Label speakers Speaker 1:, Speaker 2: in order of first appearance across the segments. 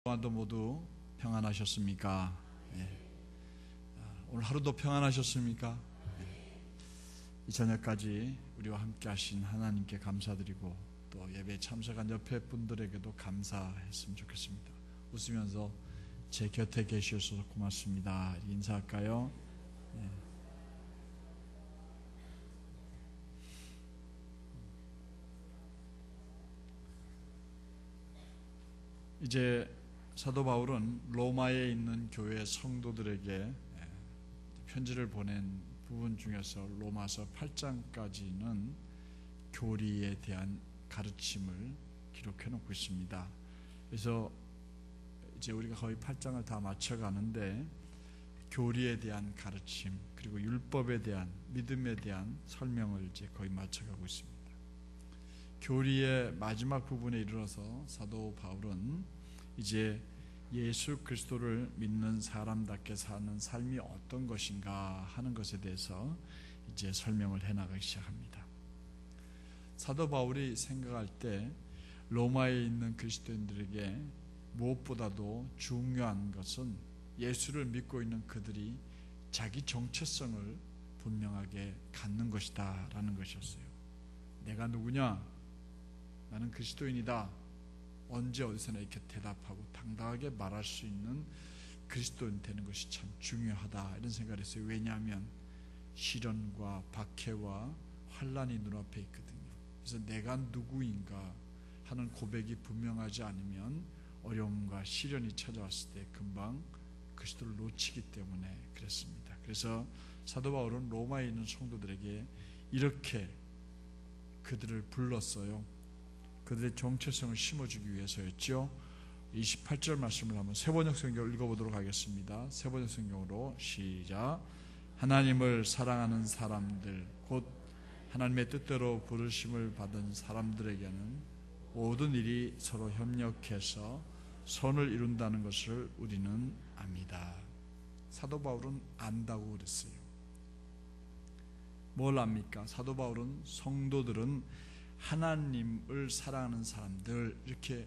Speaker 1: 동안도 모두 평안하셨습니까? 네. 오늘 하루도 평안하셨습니까? 네. 이 저녁까지 우리와 함께 하신 하나님께 감사드리고 또 예배에 참석한 옆에 분들에게도 감사했으면 좋겠습니다. 웃으면서 제 곁에 계셔서 고맙습니다. 인사할까요? 네. 이제 사도 바울은 로마에 있는 교회 성도들에게 편지를 보낸 부분 중에서 로마서 8장까지는 교리에 대한 가르침을 기록해 놓고 있습니다. 그래서 이제 우리가 거의 8장을 다 마쳐가는데 교리에 대한 가르침 그리고 율법에 대한 믿음에 대한 설명을 이제 거의 마쳐가고 있습니다. 교리의 마지막 부분에 이르러서 사도 바울은 이제 예수 그리스도를 믿는 사람답게 사는 삶이 어떤 것인가 하는 것에 대해서 이제 설명을 해나가기 시작합니다. 사도 바울이 생각할 때 로마에 있는 그리스도인들에게 무엇보다도 중요한 것은 예수를 믿고 있는 그들이 자기 정체성을 분명하게 갖는 것이다 라는 것이었어요. 내가 누구냐? 나는 그리스도인이다. 언제 어디서나 이렇게 대답하고 당당하게 말할 수 있는 그리스도인 되는 것이 참 중요하다 이런 생각을 했어요. 왜냐하면 시련과 박해와 환난이 눈앞에 있거든요. 그래서 내가 누구인가 하는 고백이 분명하지 않으면 어려움과 시련이 찾아왔을 때 금방 그리스도를 놓치기 때문에 그랬습니다. 그래서 사도 바울은 로마에 있는 성도들에게 이렇게 그들을 불렀어요. 그들의 정체성을 심어주기 위해서였죠. 28절 말씀을 한번 세번역 성경을 읽어보도록 하겠습니다. 세번역 성경으로 시작. 하나님을 사랑하는 사람들 곧 하나님의 뜻대로 부르심을 받은 사람들에게는 모든 일이 서로 협력해서 선을 이룬다는 것을 우리는 압니다. 사도 바울은 안다고 그랬어요. 뭘 압니까? 사도 바울은 성도들은 하나님을 사랑하는 사람들 이렇게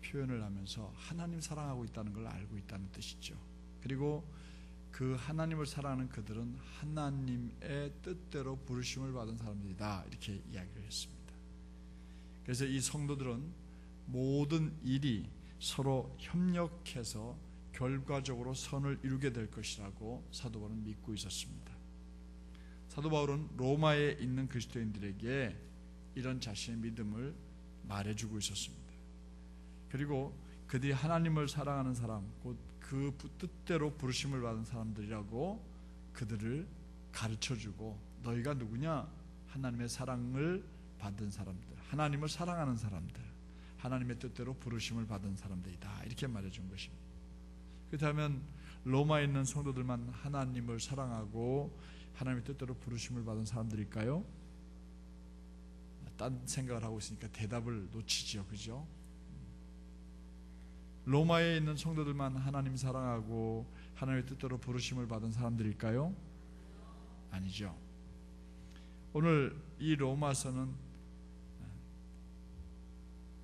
Speaker 1: 표현을 하면서 하나님 사랑하고 있다는 걸 알고 있다는 뜻이죠. 그리고 그 하나님을 사랑하는 그들은 하나님의 뜻대로 부르심을 받은 사람들이다 이렇게 이야기를 했습니다. 그래서 이 성도들은 모든 일이 서로 협력해서 결과적으로 선을 이루게 될 것이라고 사도 바울은 믿고 있었습니다. 사도 바울은 로마에 있는 그리스도인들에게 이런 자신의 믿음을 말해주고 있었습니다. 그리고 그들이 하나님을 사랑하는 사람, 곧 그 뜻대로 부르심을 받은 사람들이라고 그들을 가르쳐주고 너희가 누구냐? 하나님의 사랑을 받은 사람들, 하나님을 사랑하는 사람들, 하나님의 뜻대로 부르심을 받은 사람들이다 이렇게 말해준 것입니다. 그렇다면 로마에 있는 성도들만 하나님을 사랑하고 하나님의 뜻대로 부르심을 받은 사람들일까요? 딴 생각을 하고 있으니까 대답을 놓치죠. 그죠? 로마에 있는 성도들만 하나님 사랑하고 하나님의 뜻대로 부르심을 받은 사람들일까요? 아니죠. 오늘 이 로마서는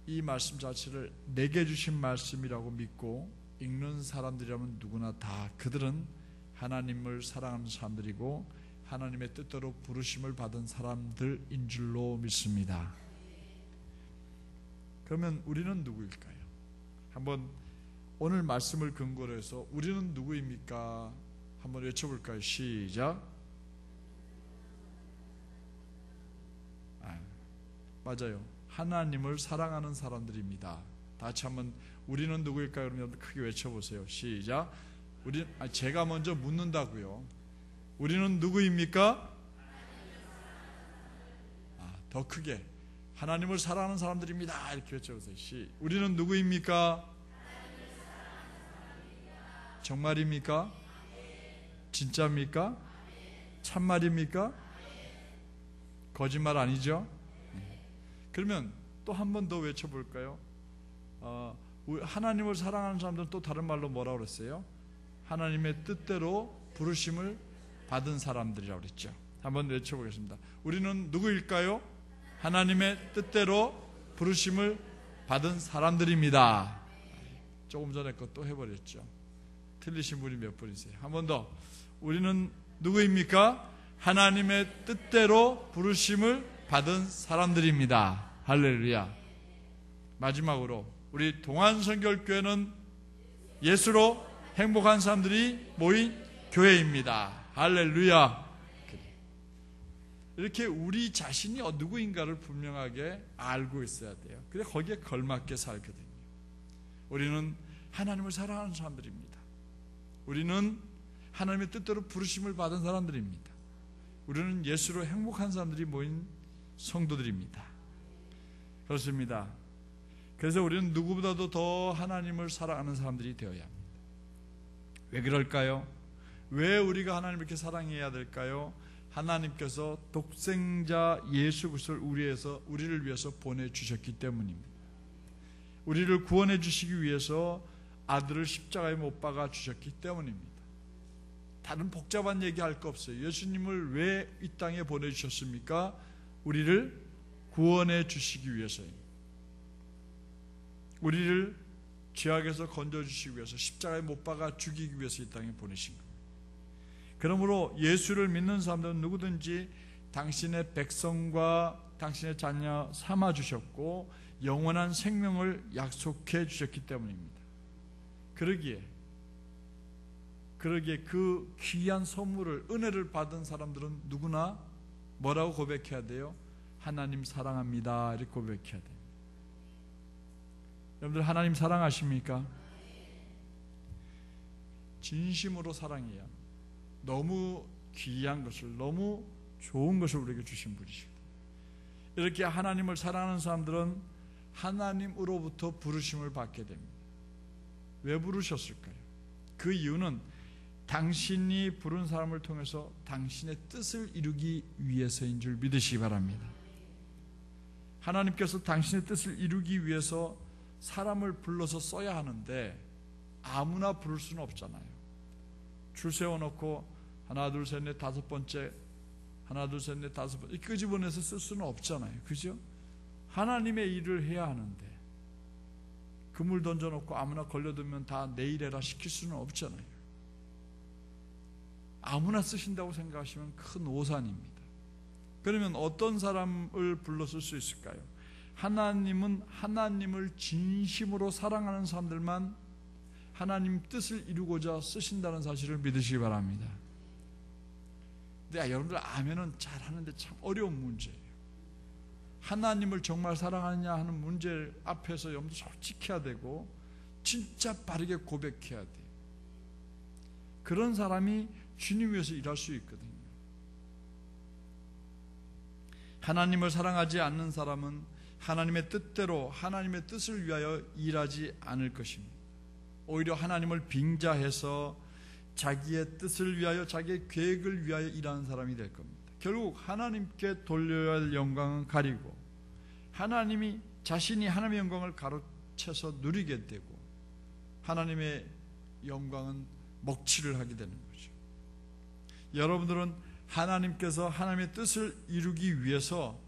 Speaker 1: 이 말씀 자체를 내게 주신 말씀이라고 믿고 읽는 사람들이라면 누구나 다 그들은 하나님을 사랑하는 사람들이고 하나님의 뜻대로 부르심을 받은 사람들인 줄로 믿습니다. 그러면 우리는 누구일까요? 한번 오늘 말씀을 근거로 해서 우리는 누구입니까? 한번 외쳐볼까요? 시작. 맞아요. 하나님을 사랑하는 사람들입니다. 다 같이 한번 우리는 누구일까요? 그러면 크게 외쳐보세요. 시작. 제가 먼저 묻는다고요. 우리는 누구입니까? 더 크게 하나님을 사랑하는 사람들입니다. 이렇게 외쳐보세요. 우리는 누구입니까? 정말입니까? 진짜입니까? 참말입니까? 거짓말 아니죠? 그러면 또 한 번 더 외쳐볼까요? 하나님을 사랑하는 사람들은 또 다른 말로 뭐라고 그랬어요? 하나님의 뜻대로 부르심을 받은 사람들이라고 그랬죠. 한번 외쳐보겠습니다. 우리는 누구일까요? 하나님의 뜻대로 부르심을 받은 사람들입니다. 조금 전에 그것도 해버렸죠. 틀리신 분이 몇 분이세요? 한 번 더. 우리는 누구입니까? 하나님의 뜻대로 부르심을 받은 사람들입니다. 할렐루야. 마지막으로 우리 동안선결교회는 예수로 행복한 사람들이 모인 교회입니다. 할렐루야. 이렇게 우리 자신이 누구인가를 분명하게 알고 있어야 돼요. 그래 거기에 걸맞게 살거든요. 우리는 하나님을 사랑하는 사람들입니다. 우리는 하나님의 뜻대로 부르심을 받은 사람들입니다. 우리는 예수로 행복한 사람들이 모인 성도들입니다. 그렇습니다. 그래서 우리는 누구보다도 더 하나님을 사랑하는 사람들이 되어야 합니다. 왜 그럴까요? 왜 우리가 하나님을 이렇게 사랑해야 될까요? 하나님께서 독생자 예수 그리스도를 우리를 위해서 보내주셨기 때문입니다. 우리를 구원해 주시기 위해서 아들을 십자가에 못 박아 주셨기 때문입니다. 다른 복잡한 얘기할 거 없어요. 예수님을 왜 이 땅에 보내주셨습니까? 우리를 구원해 주시기 위해서입니다. 우리를 죄악에서 건져주시기 위해서 십자가에 못 박아 죽이기 위해서 이 땅에 보내신 겁니다. 그러므로 예수를 믿는 사람들은 누구든지 당신의 백성과 당신의 자녀 삼아주셨고 영원한 생명을 약속해 주셨기 때문입니다. 그러기에 그 귀한 선물을, 은혜를 받은 사람들은 누구나 뭐라고 고백해야 돼요? 하나님 사랑합니다. 이렇게 고백해야 돼요. 여러분들 하나님 사랑하십니까? 진심으로 사랑해야 합니다. 너무 귀한 것을, 너무 좋은 것을 우리에게 주신 분이십니다. 이렇게 하나님을 사랑하는 사람들은 하나님으로부터 부르심을 받게 됩니다. 왜 부르셨을까요? 그 이유는 당신이 부른 사람을 통해서 당신의 뜻을 이루기 위해서인 줄 믿으시기 바랍니다. 하나님께서 당신의 뜻을 이루기 위해서 사람을 불러서 써야 하는데 아무나 부를 수는 없잖아요. 줄 세워놓고 하나 둘 셋 넷 다섯 번째 하나 둘 셋 넷 다섯 번째 끄집어내서 쓸 수는 없잖아요. 그죠? 하나님의 일을 해야 하는데 그물 던져놓고 아무나 걸려들면 다 내일 해라 시킬 수는 없잖아요. 아무나 쓰신다고 생각하시면 큰 오산입니다. 그러면 어떤 사람을 불러 쓸 수 있을까요? 하나님은 하나님을 진심으로 사랑하는 사람들만 하나님 뜻을 이루고자 쓰신다는 사실을 믿으시기 바랍니다. 근데 여러분들 아멘은 잘하는데 참 어려운 문제예요. 하나님을 정말 사랑하느냐 하는 문제 앞에서 여러분들 솔직해야 되고 진짜 바르게 고백해야 돼요. 그런 사람이 주님 위해서 일할 수 있거든요. 하나님을 사랑하지 않는 사람은 하나님의 뜻대로 하나님의 뜻을 위하여 일하지 않을 것입니다. 오히려 하나님을 빙자해서 자기의 뜻을 위하여 자기의 계획을 위하여 일하는 사람이 될 겁니다. 결국 하나님께 돌려야 할 영광은 가리고 하나님이 자신이 하나님의 영광을 가로채서 누리게 되고 하나님의 영광은 먹칠을 하게 되는 거죠. 여러분들은 하나님께서 하나님의 뜻을 이루기 위해서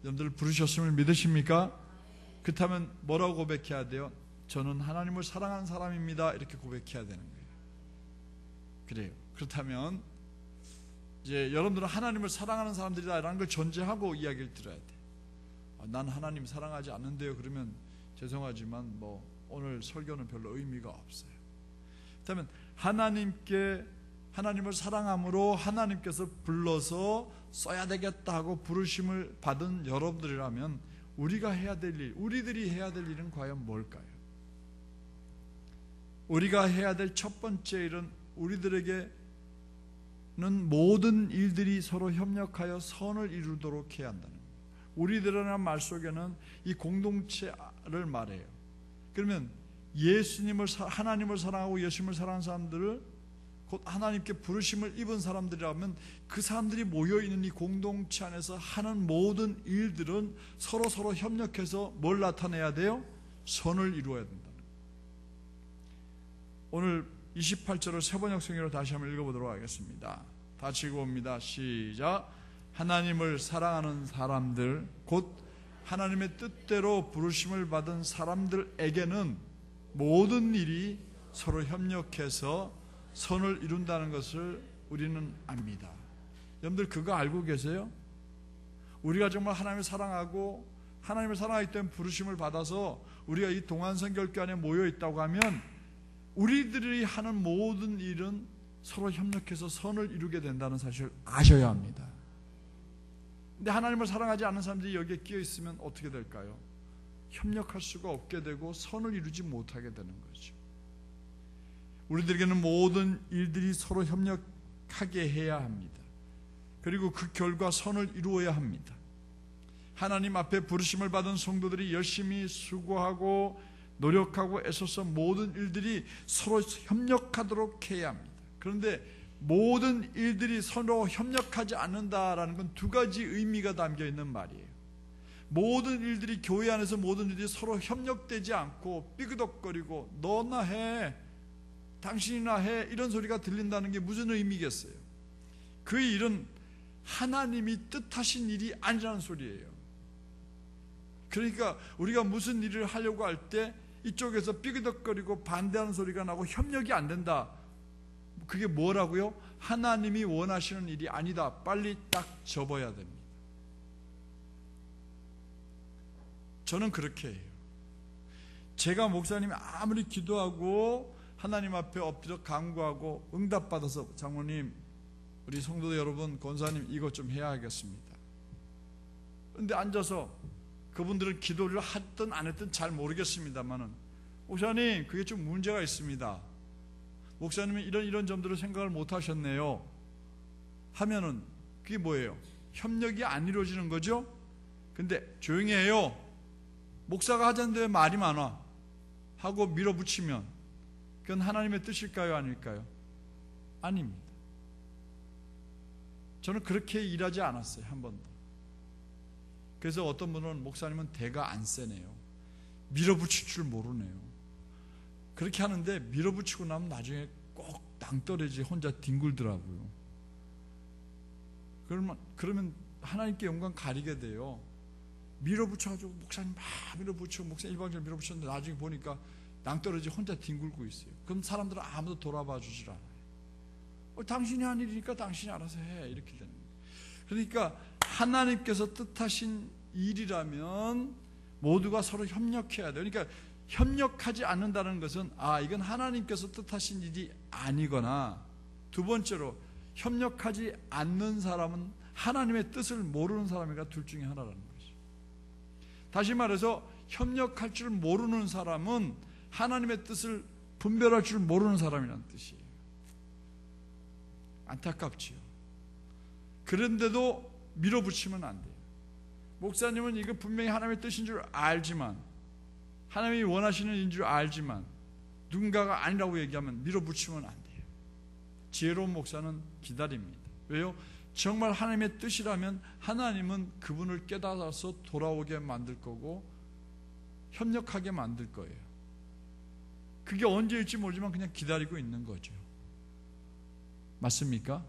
Speaker 1: 여러분들 부르셨음을 믿으십니까? 그렇다면 뭐라고 고백해야 돼요? 저는 하나님을 사랑하는 사람입니다. 이렇게 고백해야 되는 거예요. 그래요. 그렇다면 이제 여러분들은 하나님을 사랑하는 사람들이다라는 걸 전제하고 이야기를 들어야 돼. 난 하나님 사랑하지 않는데요. 그러면 죄송하지만 오늘 설교는 별로 의미가 없어요. 그렇다면 하나님을 사랑함으로 하나님께서 불러서 써야 되겠다 하고 부르심을 받은 여러분들이라면 우리가 해야 될 일, 우리들이 해야 될 일은 과연 뭘까요? 우리가 해야 될 첫 번째 일은 우리들에게는 모든 일들이 서로 협력하여 선을 이루도록 해야 한다는 거예요. 우리들이라는 말 속에는 이 공동체를 말해요. 그러면 하나님을 사랑하고 예수님을 사랑하는 사람들을 곧 하나님께 부르심을 입은 사람들이라면 그 사람들이 모여있는 이 공동체 안에서 하는 모든 일들은 서로 협력해서 뭘 나타내야 돼요? 선을 이루어야 된다는 거예요. 오늘 28절을 세번역성으로 다시 한번 읽어보도록 하겠습니다. 다시 읽어봅니다. 시작. 하나님을 사랑하는 사람들 곧 하나님의 뜻대로 부르심을 받은 사람들에게는 모든 일이 서로 협력해서 선을 이룬다는 것을 우리는 압니다. 여러분들 그거 알고 계세요? 우리가 정말 하나님을 사랑하고 하나님을 사랑하기 때문에 부르심을 받아서 우리가 이 동안선결교 안에 모여 있다고 하면 우리들이 하는 모든 일은 서로 협력해서 선을 이루게 된다는 사실을 아셔야 합니다. 근데 하나님을 사랑하지 않는 사람들이 여기에 끼어 있으면 어떻게 될까요? 협력할 수가 없게 되고 선을 이루지 못하게 되는 거죠. 우리들에게는 모든 일들이 서로 협력하게 해야 합니다. 그리고 그 결과 선을 이루어야 합니다. 하나님 앞에 부르심을 받은 성도들이 열심히 수고하고 노력하고 애써서 모든 일들이 서로 협력하도록 해야 합니다. 그런데 모든 일들이 서로 협력하지 않는다라는 건 두 가지 의미가 담겨 있는 말이에요. 모든 일들이 교회 안에서 모든 일들이 서로 협력되지 않고 삐그덕거리고 너나 해, 당신이나 해 이런 소리가 들린다는 게 무슨 의미겠어요? 그 일은 하나님이 뜻하신 일이 아니라는 소리예요. 그러니까 우리가 무슨 일을 하려고 할 때 이쪽에서 삐그덕거리고 반대하는 소리가 나고 협력이 안 된다. 그게 뭐라고요? 하나님이 원하시는 일이 아니다. 빨리 딱 접어야 됩니다. 저는 그렇게 해요. 제가 목사님이 아무리 기도하고 하나님 앞에 엎드려 간구하고 응답받아서 장모님, 우리 성도 여러분, 권사님 이것 좀 해야 하겠습니다. 그런데 앉아서 그분들은 기도를 했든 안 했든 잘 모르겠습니다만은 목사님 그게 좀 문제가 있습니다. 목사님은 이런 점들을 생각을 못 하셨네요 하면은 그게 뭐예요? 협력이 안 이루어지는 거죠? 근데 조용히 해요. 목사가 하자는데 왜 말이 많아? 하고 밀어붙이면 그건 하나님의 뜻일까요? 아닐까요? 아닙니다. 저는 그렇게 일하지 않았어요. 한 번도. 그래서 어떤 분은 목사님은 대가 안 세네요. 밀어붙일 줄 모르네요. 그렇게 하는데 밀어붙이고 나면 나중에 꼭 낭떠러지 혼자 뒹굴더라고요. 그러면 하나님께 영광 가리게 돼요. 밀어붙여가지고 목사님 막 밀어붙이고 목사님 일방적으로 밀어붙였는데 나중에 보니까 낭떠러지 혼자 뒹굴고 있어요. 그럼 사람들은 아무도 돌아봐 주질 않아요. 당신이 한 일이니까 당신이 알아서 해 이렇게 되는 거예요. 그러니까 하나님께서 뜻하신 일이라면 모두가 서로 협력해야 돼요. 그러니까 협력하지 않는다는 것은 이건 하나님께서 뜻하신 일이 아니거나, 두 번째로 협력하지 않는 사람은 하나님의 뜻을 모르는 사람이니까 둘 중에 하나라는 거죠. 다시 말해서 협력할 줄 모르는 사람은 하나님의 뜻을 분별할 줄 모르는 사람이라는 뜻이에요. 안타깝지요. 그런데도 밀어붙이면 안 돼요. 목사님은 이거 분명히 하나님의 뜻인 줄 알지만, 하나님이 원하시는 일인 줄 알지만 누군가가 아니라고 얘기하면 밀어붙이면 안 돼요. 지혜로운 목사는 기다립니다. 왜요? 정말 하나님의 뜻이라면 하나님은 그분을 깨달아서 돌아오게 만들 거고 협력하게 만들 거예요. 그게 언제일지 모르지만 그냥 기다리고 있는 거죠. 맞습니까?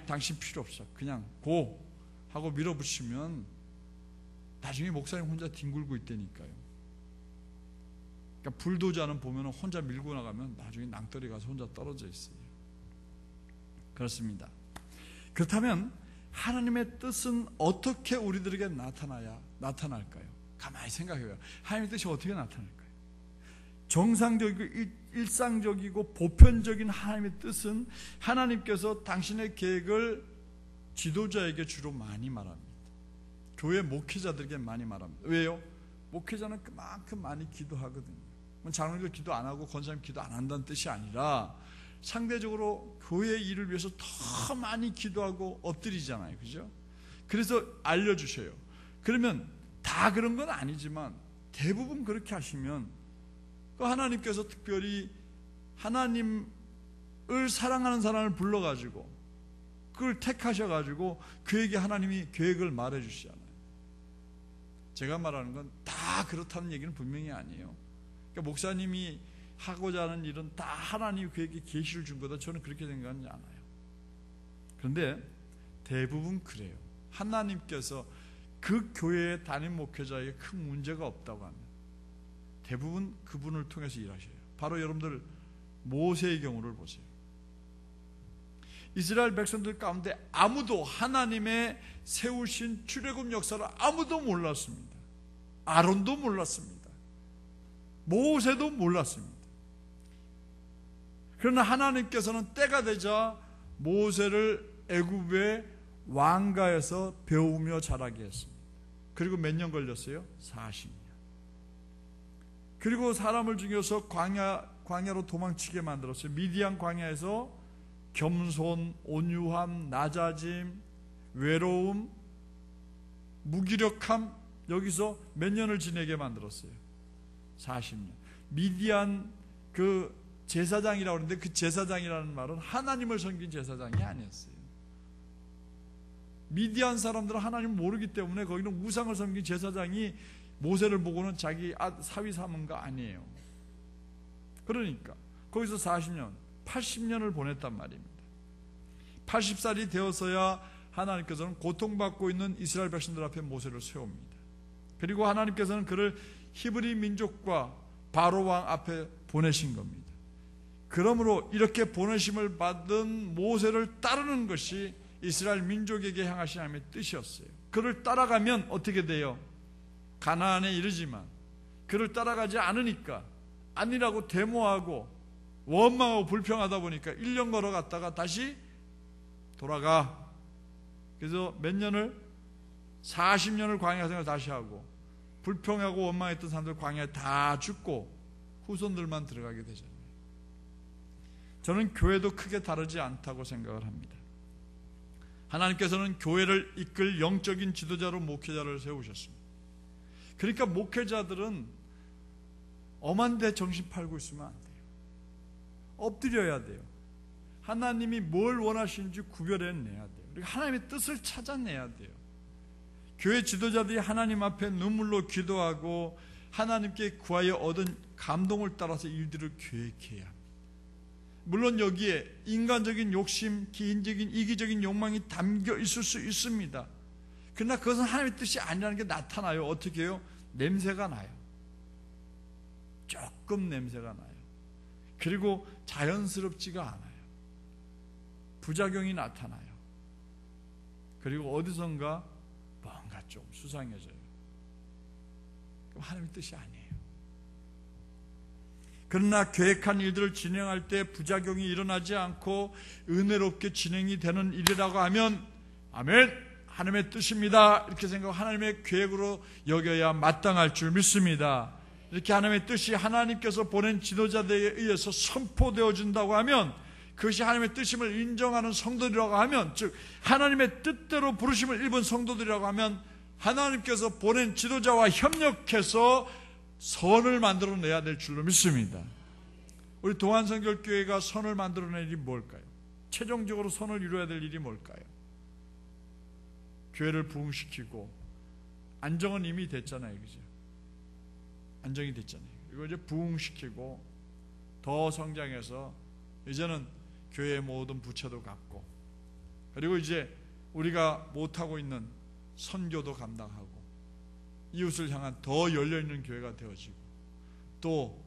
Speaker 1: 당신 필요 없어. 그냥 고 하고 밀어붙이면 나중에 목사님 혼자 뒹굴고 있다니까요. 그러니까 불도저는 보면 혼자 밀고 나가면 나중에 낭떠러리 가서 혼자 떨어져 있어요. 그렇습니다. 그렇다면 하나님의 뜻은 어떻게 우리들에게 나타날까요? 가만히 생각해요. 하나님의 뜻이 어떻게 나타날까요? 정상적이고 일상적이고 보편적인 하나님의 뜻은 하나님께서 당신의 계획을 지도자에게 주로 많이 말합니다. 교회 목회자들에게 많이 말합니다. 왜요? 목회자는 그만큼 많이 기도하거든요. 장로님들 기도 안 하고 권사님 기도 안 한다는 뜻이 아니라 상대적으로 교회 일을 위해서 더 많이 기도하고 엎드리잖아요. 그죠? 그래서 알려주셔요. 그러면 다 그런 건 아니지만 대부분 그렇게 하시면 하나님께서 특별히 하나님을 사랑하는 사람을 불러가지고 그걸 택하셔가지고 그에게 하나님이 계획을 말해주시잖아요. 제가 말하는 건 다 그렇다는 얘기는 분명히 아니에요. 그러니까 목사님이 하고자 하는 일은 다 하나님이 그에게 계시를 준 거다. 저는 그렇게 생각하지 않아요. 그런데 대부분 그래요. 하나님께서 그 교회의 담임 목회자에게 큰 문제가 없다고 하면 대부분 그분을 통해서 일하셔요. 바로 여러분들 모세의 경우를 보세요. 이스라엘 백성들 가운데 아무도 하나님의 세우신 출애굽 역사를 아무도 몰랐습니다. 아론도 몰랐습니다. 모세도 몰랐습니다. 그러나 하나님께서는 때가 되자 모세를 애굽의 왕가에서 배우며 자라게 했습니다. 그리고 몇 년 걸렸어요? 40년. 그리고 사람을 죽여서 광야로 도망치게 만들었어요. 미디안 광야에서 겸손, 온유함, 낮아짐, 외로움, 무기력함, 여기서 몇 년을 지내게 만들었어요? 40년. 미디안 그 제사장이라고 하는데 그 제사장이라는 말은 하나님을 섬긴 제사장이 아니었어요. 미디안 사람들은 하나님을 모르기 때문에 거기는 우상을 섬긴 제사장이 모세를 보고는 자기 사위 삼은 거 아니에요. 그러니까 거기서 40년, 80년을 보냈단 말입니다. 80살이 되어서야 하나님께서는 고통받고 있는 이스라엘 백성들 앞에 모세를 세웁니다. 그리고 하나님께서는 그를 히브리 민족과 바로 왕 앞에 보내신 겁니다. 그러므로 이렇게 보내심을 받은 모세를 따르는 것이 이스라엘 민족에게 향하신 하나님의 뜻이었어요. 그를 따라가면 어떻게 돼요? 가나안에 이르지만 그를 따라가지 않으니까 아니라고 데모하고 원망하고 불평하다 보니까 1년 걸어갔다가 다시 돌아가. 그래서 몇 년을 40년을 광야 생활을 다시 하고 불평하고 원망했던 사람들 광야에 다 죽고 후손들만 들어가게 되잖아요. 저는 교회도 크게 다르지 않다고 생각을 합니다. 하나님께서는 교회를 이끌 영적인 지도자로 목회자를 세우셨습니다. 그러니까 목회자들은 엄한 데 정신 팔고 있으면 안 돼요. 엎드려야 돼요. 하나님이 뭘 원하시는지 구별해내야 돼요. 그리고 하나님의 뜻을 찾아내야 돼요. 교회 지도자들이 하나님 앞에 눈물로 기도하고 하나님께 구하여 얻은 감동을 따라서 일들을 계획해야 합니다. 물론 여기에 인간적인 욕심, 개인적인 이기적인 욕망이 담겨 있을 수 있습니다. 그러나 그것은 하나님의 뜻이 아니라는 게 나타나요. 어떻게 해요? 냄새가 나요. 조금 냄새가 나요. 그리고 자연스럽지가 않아요. 부작용이 나타나요. 그리고 어디선가 뭔가 좀 수상해져요. 그럼 하나님의 뜻이 아니에요. 그러나 계획한 일들을 진행할 때 부작용이 일어나지 않고 은혜롭게 진행이 되는 일이라고 하면 아멘, 하나님의 뜻입니다. 이렇게 생각하고 하나님의 계획으로 여겨야 마땅할 줄 믿습니다. 이렇게 하나님의 뜻이 하나님께서 보낸 지도자들에 의해서 선포되어진다고 하면 그것이 하나님의 뜻임을 인정하는 성도들이라고 하면, 즉 하나님의 뜻대로 부르심을 입은 성도들이라고 하면 하나님께서 보낸 지도자와 협력해서 선을 만들어내야 될 줄로 믿습니다. 우리 동안성결교회가 선을 만들어낼 일이 뭘까요? 최종적으로 선을 이루어야 될 일이 뭘까요? 교회를 부흥시키고 안정은 이미 됐잖아요. 그죠? 안정이 됐잖아요. 그리고 이제 부흥시키고 더 성장해서 이제는 교회의 모든 부채도 갚고, 그리고 이제 우리가 못하고 있는 선교도 감당하고 이웃을 향한 더 열려있는 교회가 되어지고 또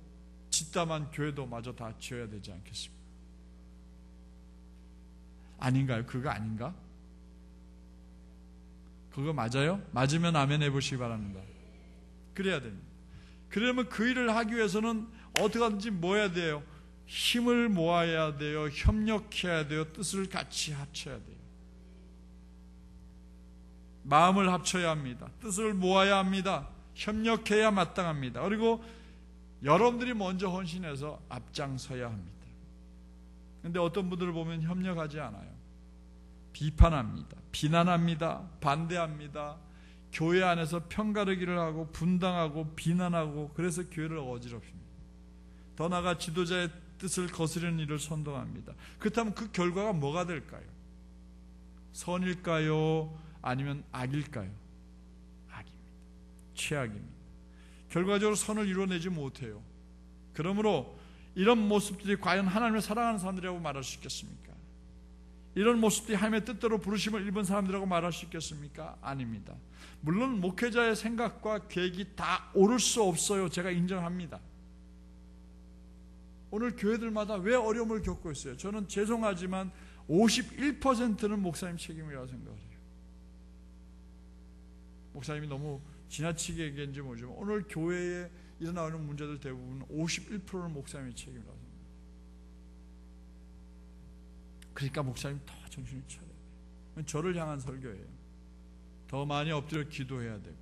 Speaker 1: 짓담한 교회도 마저 다 지어야 되지 않겠습니까? 아닌가요? 그거 아닌가? 그거 맞아요? 맞으면 아멘 해보시기 바랍니다. 그래야 됩니다. 그러면 그 일을 하기 위해서는 어떻게 하든지 뭐 해야 돼요? 힘을 모아야 돼요. 협력해야 돼요. 뜻을 같이 합쳐야 돼요. 마음을 합쳐야 합니다. 뜻을 모아야 합니다. 협력해야 마땅합니다. 그리고 여러분들이 먼저 헌신해서 앞장서야 합니다. 그런데 어떤 분들을 보면 협력하지 않아요. 비판합니다. 비난합니다. 반대합니다. 교회 안에서 편가르기를 하고 분당하고 비난하고, 그래서 교회를 어지럽힙니다. 더 나아가 지도자의 뜻을 거스르는 일을 선동합니다. 그렇다면 그 결과가 뭐가 될까요? 선일까요? 아니면 악일까요? 악입니다. 최악입니다. 결과적으로 선을 이루어내지 못해요. 그러므로 이런 모습들이 과연 하나님을 사랑하는 사람들이라고 말할 수 있겠습니까? 이런 모습들이 하나님의 뜻대로 부르심을 입은 사람들이라고 말할 수 있겠습니까? 아닙니다. 물론 목회자의 생각과 계획이 다 옳을 수 없어요. 제가 인정합니다. 오늘 교회들마다 왜 어려움을 겪고 있어요? 저는 죄송하지만 51%는 목사님 책임이라고 생각을 해요. 목사님이 너무 지나치게 얘기했는지 모르지만 오늘 교회에 일어나는 문제들 대부분 51%는 목사님의 책임이라고 생각해요. 그러니까 목사님 더 정신을 차려야 돼요. 저를 향한 설교예요. 더 많이 엎드려 기도해야 되고,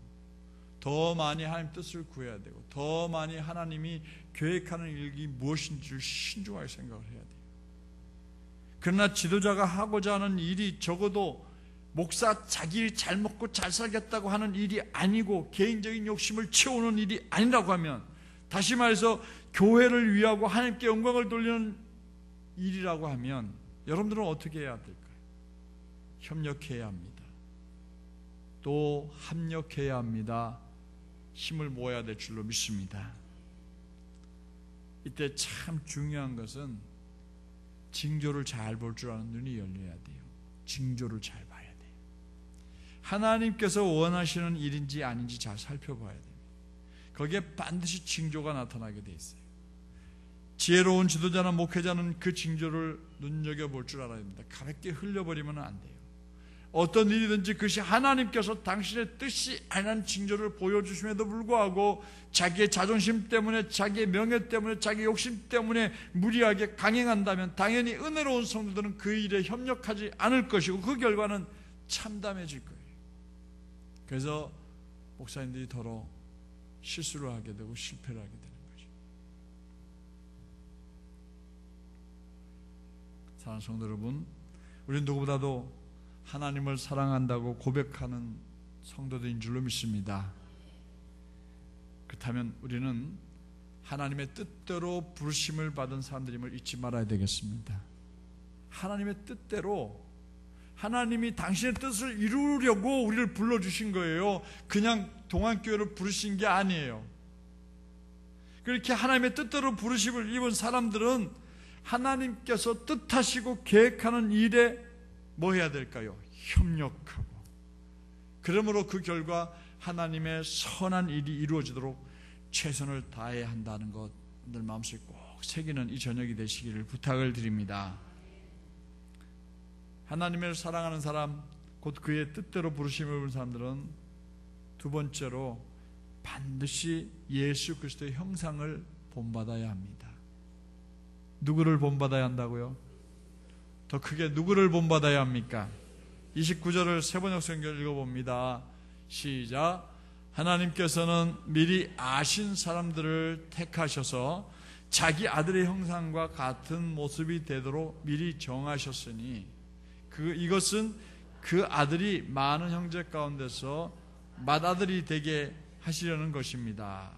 Speaker 1: 더 많이 하나님 뜻을 구해야 되고, 더 많이 하나님이 계획하는 일이 무엇인지를 신중하게 생각을 해야 돼요. 그러나 지도자가 하고자 하는 일이 적어도 목사 자기 일 잘 먹고 잘 살겠다고 하는 일이 아니고 개인적인 욕심을 채우는 일이 아니라고 하면, 다시 말해서 교회를 위하고 하나님께 영광을 돌리는 일이라고 하면 여러분들은 어떻게 해야 될까요? 협력해야 합니다. 또 합력해야 합니다. 힘을 모아야 될 줄로 믿습니다. 이때 참 중요한 것은 징조를 잘 볼 줄 아는 눈이 열려야 돼요. 징조를 잘 봐야 돼요. 하나님께서 원하시는 일인지 아닌지 잘 살펴봐야 됩니다. 거기에 반드시 징조가 나타나게 돼 있어요. 지혜로운 지도자나 목회자는 그 징조를 눈여겨볼 줄 알아야 됩니다. 가볍게 흘려버리면 안 돼요. 어떤 일이든지 그것이 하나님께서 당신의 뜻이 아닌 징조를 보여주심에도 불구하고 자기의 자존심 때문에, 자기의 명예 때문에, 자기의 욕심 때문에 무리하게 강행한다면 당연히 은혜로운 성도들은 그 일에 협력하지 않을 것이고 그 결과는 참담해질 거예요. 그래서 목사님들이 더러 실수를 하게 되고 실패를 하게 되는 거죠. 사랑하는 성도 여러분, 우리는 누구보다도 하나님을 사랑한다고 고백하는 성도들인 줄로 믿습니다. 그렇다면 우리는 하나님의 뜻대로 부르심을 받은 사람들임을 잊지 말아야 되겠습니다. 하나님의 뜻대로, 하나님이 당신의 뜻을 이루려고 우리를 불러주신 거예요. 그냥 동안교회를 부르신 게 아니에요. 그렇게 하나님의 뜻대로 부르심을 입은 사람들은 하나님께서 뜻하시고 계획하는 일에 뭐 해야 될까요? 협력하고, 그러므로 그 결과 하나님의 선한 일이 이루어지도록 최선을 다해야 한다는 것 늘 마음속에 꼭 새기는 이 저녁이 되시기를 부탁을 드립니다. 하나님을 사랑하는 사람, 곧 그의 뜻대로 부르심을 입은 사람들은 두 번째로 반드시 예수 그리스도의 형상을 본받아야 합니다. 누구를 본받아야 한다고요? 더 크게 누구를 본받아야 합니까? 29절을 세번역 성경을 읽어봅니다. 시작. 하나님께서는 미리 아신 사람들을 택하셔서 자기 아들의 형상과 같은 모습이 되도록 미리 정하셨으니 이것은 그 아들이 많은 형제 가운데서 맏아들이 되게 하시려는 것입니다.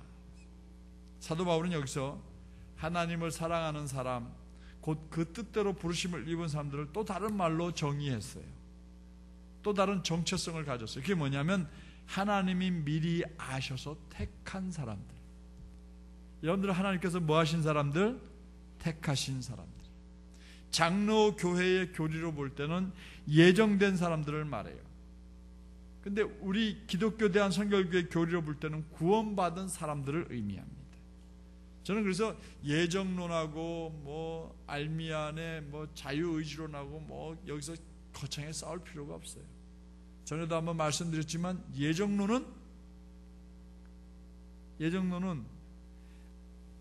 Speaker 1: 사도 바울은 여기서 하나님을 사랑하는 사람, 곧 그 뜻대로 부르심을 입은 사람들을 또 다른 말로 정의했어요. 또 다른 정체성을 가졌어요. 그게 뭐냐면 하나님이 미리 아셔서 택한 사람들. 여러분들 하나님께서 뭐 하신 사람들? 택하신 사람들. 장로 교회의 교리로 볼 때는 예정된 사람들을 말해요. 근데 우리 기독교 대한 선결교회 교리로 볼 때는 구원받은 사람들을 의미합니다. 저는 그래서 예정론하고 뭐 알미안의 뭐 자유의지론하고 뭐 여기서 거창하게 싸울 필요가 없어요. 전에도 한번 말씀드렸지만 예정론은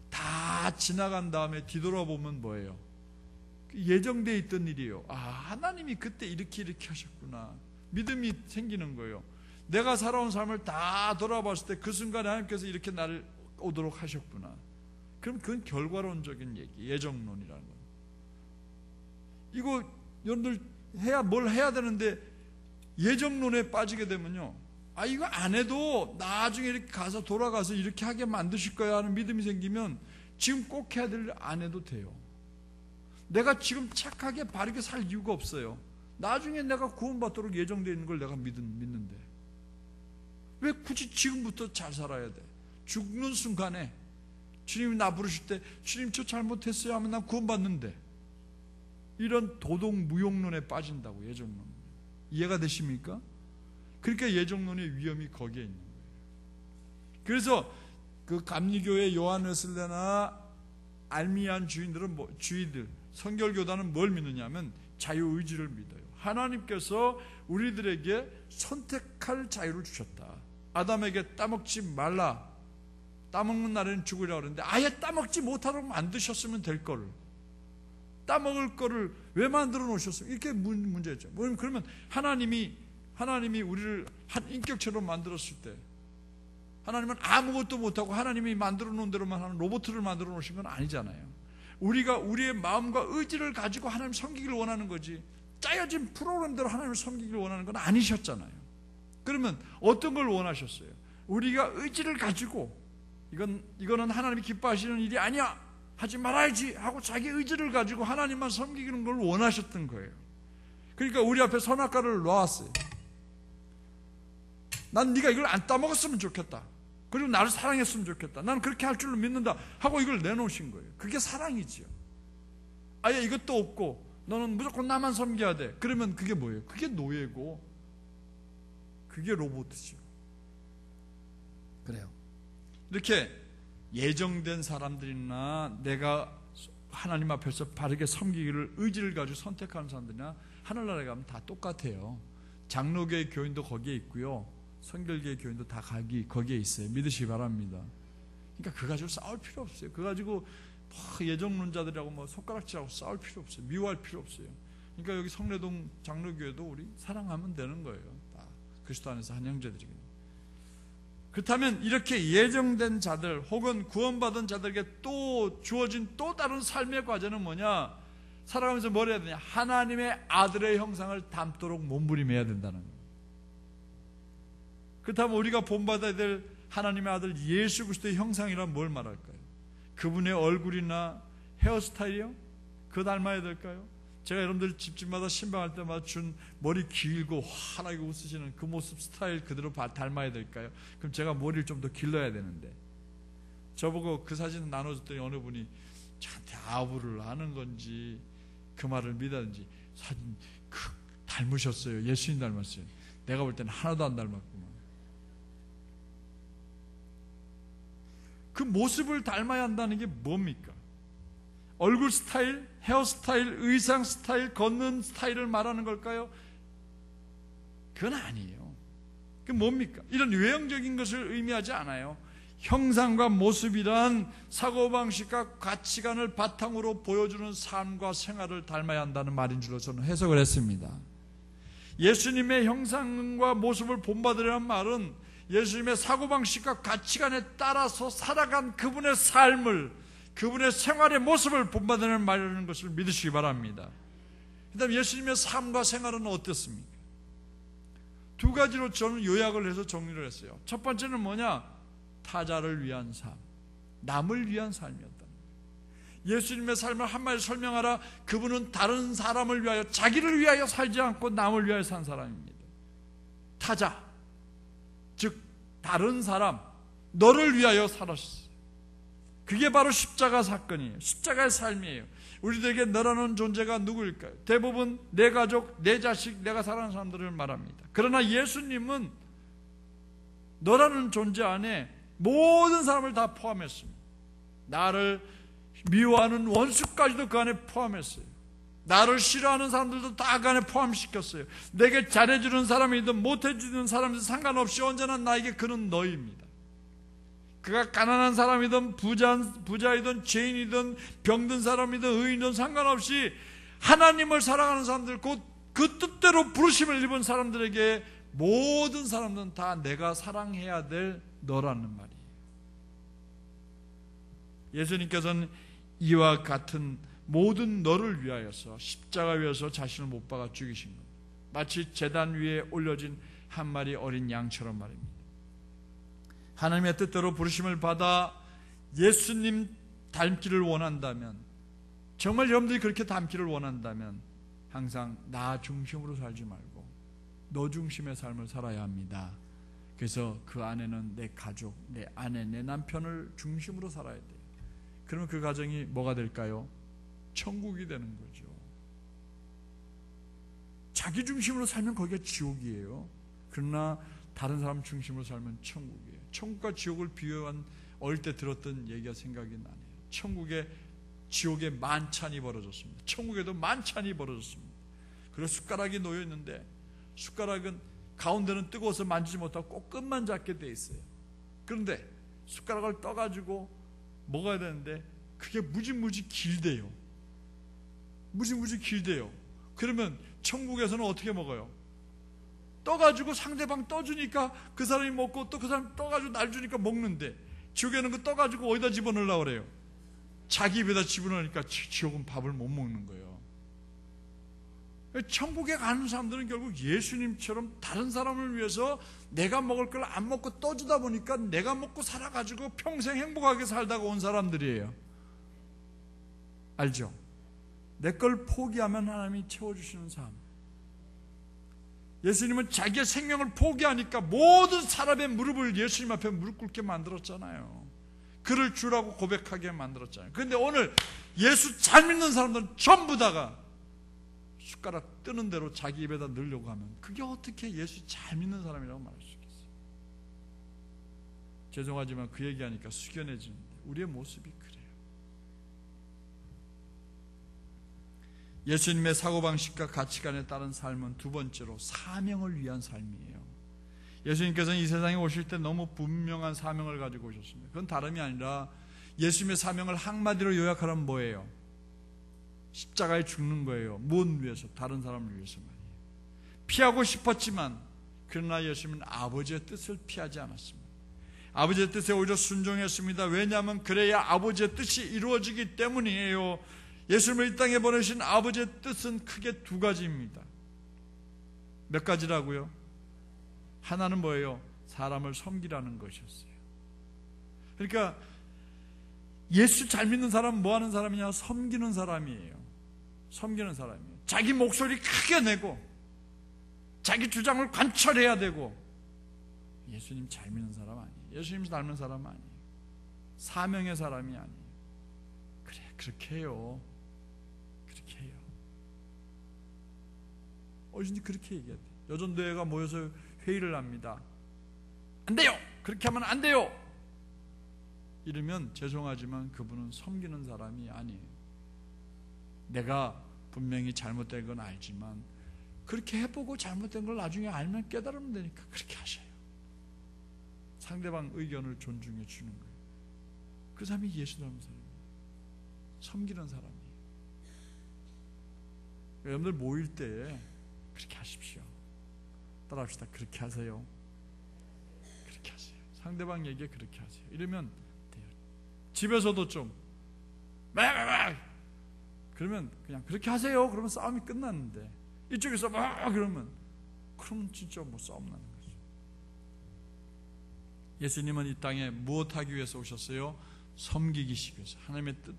Speaker 1: 다 지나간 다음에 뒤돌아보면 뭐예요? 예정되어 있던 일이에요. 아, 하나님이 그때 이렇게 하셨구나. 믿음이 생기는 거예요. 내가 살아온 삶을 다 돌아봤을 때 그 순간에 하나님께서 이렇게 나를 오도록 하셨구나. 그럼 그건 결과론적인 얘기, 예정론이라는 거. 이거 여러분들 뭘 해야 되는데 예정론에 빠지게 되면요, 아 이거 안 해도 나중에 이렇게 가서 돌아가서 이렇게 하게 만드실 거야 하는 믿음이 생기면 지금 꼭 해야 될 일 안 해도 돼요. 내가 지금 착하게 바르게 살 이유가 없어요. 나중에 내가 구원받도록 예정되어 있는 걸 내가 믿는데 왜 굳이 지금부터 잘 살아야 돼? 죽는 순간에 주님이 나 부르실 때 주님 저 잘못했어요 하면 난 구원받는데 이런 도덕 무용론에 빠진다고. 예정론 이해가 되십니까? 그러니까 예정론의 위험이 거기에 있는 거예요. 그래서 그 감리교의 요한 웨슬레나 알미안 주의들 성결교단은 뭘 믿느냐면 자유의지를 믿어요. 하나님께서 우리들에게 선택할 자유를 주셨다. 아담에게 따먹지 말라, 따먹는 날에는 죽으리라고 그러는데 아예 따먹지 못하도록 만드셨으면 될 거를, 따먹을 거를 왜 만들어 놓으셨어요? 이렇게 문제였죠. 그러면 하나님이 우리를 한 인격체로 만들었을 때 하나님은 아무것도 못하고 하나님이 만들어 놓은 대로만 하는 로봇을 만들어 놓으신 건 아니잖아요. 우리가 우리의 마음과 의지를 가지고 하나님 섬기기를 원하는 거지, 짜여진 프로그램대로 하나님을 섬기기를 원하는 건 아니셨잖아요. 그러면 어떤 걸 원하셨어요? 우리가 의지를 가지고 이거는 하나님이 기뻐하시는 일이 아니야, 하지 말아야지 하고 자기 의지를 가지고 하나님만 섬기는 걸 원하셨던 거예요. 그러니까 우리 앞에 선악과를 놓았어요. 난 네가 이걸 안 따먹었으면 좋겠다, 그리고 나를 사랑했으면 좋겠다, 난 그렇게 할 줄로 믿는다 하고 이걸 내놓으신 거예요. 그게 사랑이지요. 아예 이것도 없고 너는 무조건 나만 섬겨야 돼. 그러면 그게 뭐예요? 그게 노예고 그게 로봇이죠. 그래요. 이렇게 예정된 사람들이나 내가 하나님 앞에서 바르게 섬기기를 의지를 가지고 선택하는 사람들이나 하늘나라에 가면 다 똑같아요. 장로교의 교인도 거기에 있고요, 성결교의 교인도 다 거기에 있어요. 믿으시기 바랍니다. 그러니까 그거 가지고 싸울 필요 없어요. 그거 가지고 예정론자들하고 손가락질하고 싸울 필요 없어요. 미워할 필요 없어요. 그러니까 여기 성례동 장로교회도 우리 사랑하면 되는 거예요. 다 그리스도 안에서 한 형제들이거든요. 그렇다면 이렇게 예정된 자들 혹은 구원받은 자들에게 또 주어진 또 다른 삶의 과제는 뭐냐? 살아가면서 뭘 해야 되냐? 하나님의 아들의 형상을 담도록 몸부림해야 된다는 거예요. 그렇다면 우리가 본받아야 될 하나님의 아들 예수 그리스도의 형상이란 뭘 말할까요? 그분의 얼굴이나 헤어스타일이요? 그거 닮아야 될까요? 제가 여러분들 집집마다 신방할 때마다 준 머리 길고 환하게 웃으시는 그 모습 스타일 그대로 닮아야 될까요? 그럼 제가 머리를 좀 더 길러야 되는데, 저보고 그 사진을 나눠줬더니 어느 분이 저한테 아부를 하는 건지 그 말을 믿었는지 사진 닮으셨어요. 예수님 닮았어요. 내가 볼 때는 하나도 안 닮았구만. 그 모습을 닮아야 한다는 게 뭡니까? 얼굴 스타일, 헤어스타일, 의상 스타일, 걷는 스타일을 말하는 걸까요? 그건 아니에요. 그게 뭡니까? 이런 외형적인 것을 의미하지 않아요. 형상과 모습이란 사고방식과 가치관을 바탕으로 보여주는 삶과 생활을 닮아야 한다는 말인 줄로 저는 해석을 했습니다. 예수님의 형상과 모습을 본받으려는 말은 예수님의 사고방식과 가치관에 따라서 살아간 그분의 삶을, 그분의 생활의 모습을 본받는 말이라는 것을 믿으시기 바랍니다. 그 다음에 예수님의 삶과 생활은 어땠습니까? 두 가지로 저는 요약을 해서 정리를 했어요. 첫 번째는 뭐냐? 타자를 위한 삶, 남을 위한 삶이었다. 예수님의 삶을 한마디로 설명하라. 그분은 다른 사람을 위하여, 자기를 위하여 살지 않고 남을 위하여 산 사람입니다. 타자, 즉 다른 사람, 너를 위하여 살았어요. 그게 바로 십자가 사건이에요. 십자가의 삶이에요. 우리들에게 너라는 존재가 누구일까요? 대부분 내 가족, 내 자식, 내가 사랑하는 사람들을 말합니다. 그러나 예수님은 너라는 존재 안에 모든 사람을 다 포함했습니다. 나를 미워하는 원수까지도 그 안에 포함했어요. 나를 싫어하는 사람들도 다 그 안에 포함시켰어요. 내게 잘해주는 사람이든 못해주는 사람이든 상관없이 언제나 나에게 그는 너입니다. 그가 가난한 사람이든 부자이든 죄인이든 병든 사람이든 의인이든 상관없이 하나님을 사랑하는 사람들, 곧 그 뜻대로 부르심을 입은 사람들에게 모든 사람들은 다 내가 사랑해야 될 너라는 말이에요. 예수님께서는 이와 같은 모든 너를 위하여서 십자가 위에서 자신을 못 박아 죽이신 것, 마치 제단 위에 올려진 한 마리 어린 양처럼 말입니다. 하나님의 뜻대로 부르심을 받아 예수님 닮기를 원한다면, 정말 여러분들이 그렇게 닮기를 원한다면 항상 나 중심으로 살지 말고 너 중심의 삶을 살아야 합니다. 그래서 그 안에는 내 가족, 내 아내, 내 남편을 중심으로 살아야 돼요. 그러면 그 가정이 뭐가 될까요? 천국이 되는 거죠. 자기 중심으로 살면 거기가 지옥이에요. 그러나 다른 사람 중심으로 살면 천국이에요. 천국과 지옥을 비유한 어릴 때 들었던 얘기가 생각이 나네요. 지옥에 만찬이 벌어졌습니다. 천국에도 만찬이 벌어졌습니다. 그리고 숟가락이 놓여 있는데 숟가락은 가운데는 뜨거워서 만지지 못하고 꼭 끝만 잡게 돼 있어요. 그런데 숟가락을 떠가지고 먹어야 되는데 그게 무지무지 길대요. 무지무지 길대요. 그러면 천국에서는 어떻게 먹어요? 떠가지고 상대방 떠주니까 그 사람이 먹고 또 그 사람 떠가지고 날 주니까 먹는데, 지옥에는 그 떠가지고 어디다 집어넣으려고 그래요? 자기 입에다 집어넣으니까 지옥은 밥을 못 먹는 거예요. 천국에 가는 사람들은 결국 예수님처럼 다른 사람을 위해서 내가 먹을 걸 안 먹고 떠주다 보니까 내가 먹고 살아가지고 평생 행복하게 살다가 온 사람들이에요. 알죠? 내 걸 포기하면 하나님이 채워주시는 삶. 예수님은 자기의 생명을 포기하니까 모든 사람의 무릎을 예수님 앞에 무릎 꿇게 만들었잖아요. 그를 주라고 고백하게 만들었잖아요. 그런데 오늘 예수 잘 믿는 사람들은 전부 다가 숟가락 뜨는 대로 자기 입에다 넣으려고 하면 그게 어떻게 예수 잘 믿는 사람이라고 말할 수 있겠어요? 죄송하지만 그 얘기하니까 숙연해지는데 우리의 모습이 그래요. 예수님의 사고방식과 가치관에 따른 삶은 두 번째로 사명을 위한 삶이에요. 예수님께서는 이 세상에 오실 때 너무 분명한 사명을 가지고 오셨습니다. 그건 다름이 아니라 예수님의 사명을 한마디로 요약하면 뭐예요? 십자가에 죽는 거예요. 무엇을 위해서? 다른 사람을 위해서만이에요. 피하고 싶었지만 그러나 예수님은 아버지의 뜻을 피하지 않았습니다. 아버지의 뜻에 오히려 순종했습니다. 왜냐하면 그래야 아버지의 뜻이 이루어지기 때문이에요. 예수님을 이 땅에 보내신 아버지의 뜻은 크게 두 가지입니다. 몇 가지라고요? 하나는 뭐예요? 사람을 섬기라는 것이었어요. 그러니까 예수 잘 믿는 사람은 뭐 하는 사람이냐? 섬기는 사람이에요. 섬기는 사람이에요. 자기 목소리 크게 내고 자기 주장을 관철해야 되고. 예수님 잘 믿는 사람 아니에요. 예수님 닮은 사람 아니에요. 사명의 사람이 아니에요. 그래, 그렇게 해요. 그렇게 해요. 어쩐지 그렇게 얘기해야 돼. 여전도회가 모여서 회의를 합니다. 안 돼요! 그렇게 하면 안 돼요! 이러면 죄송하지만 그분은 섬기는 사람이 아니에요. 내가 분명히 잘못된 건 알지만 그렇게 해보고 잘못된 걸 나중에 알면 깨달으면 되니까 그렇게 하셔요. 상대방 의견을 존중해 주는 거예요. 그 사람이 예수 닮은 사람이에요. 섬기는 사람이에요. 여러분들 모일 때 그렇게 하십시오. 따라합시다. 그렇게 하세요. 그렇게 하세요. 상대방 얘기에 그렇게 하세요. 이러면 돼요. 집에서도 좀 그러면 그냥 그렇게 하세요. 그러면 싸움이 끝났는데 이쪽에서 그러면 진짜 뭐 싸움 나는 거죠. 예수님은 이 땅에 무엇하기 위해서 오셨어요? 섬기기 위해서. 하나님의 뜻.